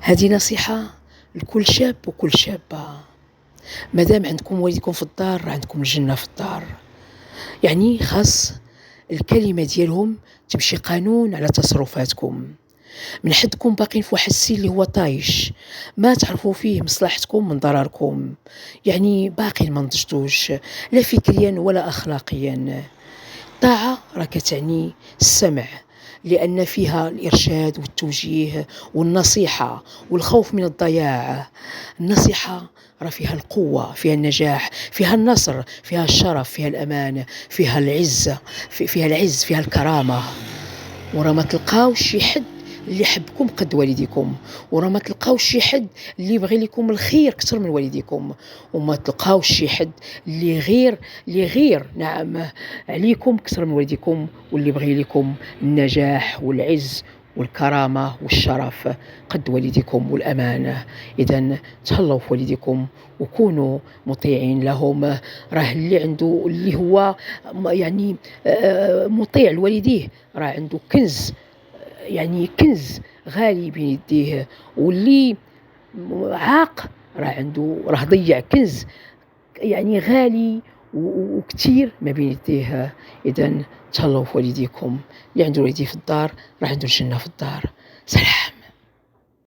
هذه نصيحة لكل شاب وكل شابة. مادام عندكم والديكم في الدار راه عندكم الجنة في الدار. يعني خاص الكلمة ديالهم تمشي قانون على تصرفاتكم. من حدكم باقين في واحد السن اللي هو طايش، ما تعرفوا فيه مصلحتكم من ضرركم، يعني باقين ما نضجتوش لا فكريا ولا أخلاقيا. الطاعة راه كتعني السمع، لأن فيها الإرشاد والتوجيه والنصيحة والخوف من الضياع. النصيحة راه فيها القوة، فيها النجاح، فيها النصر، فيها الشرف، فيها الأمان، فيها العزة، فيها العز، فيها الكرامة. وراه ما تلقاوش شي حد اللي يحبكم قد والديكم، وراه ما تلقاوش شي حد اللي يبغي لكم الخير اكثر من والديكم، وما تلقاوش شي حد اللي غير نعم عليكم اكثر من والديكم، واللي يبغي لكم النجاح والعز والكرامة والشرف قد والديكم والأمانة. إذا تهلاو في والديكم وكونوا مطيعين لهم. راه اللي عنده اللي هو يعني مطيع لوالديه راه عنده كنز، يعني كنز غالي بين يديه. واللي عاق راه ضيع كنز يعني غالي وكثير ما بين يديه. اذا تهلاو في والديكم. اللي عنده والديه في الدار راه عنده الجنة في الدار. سلام.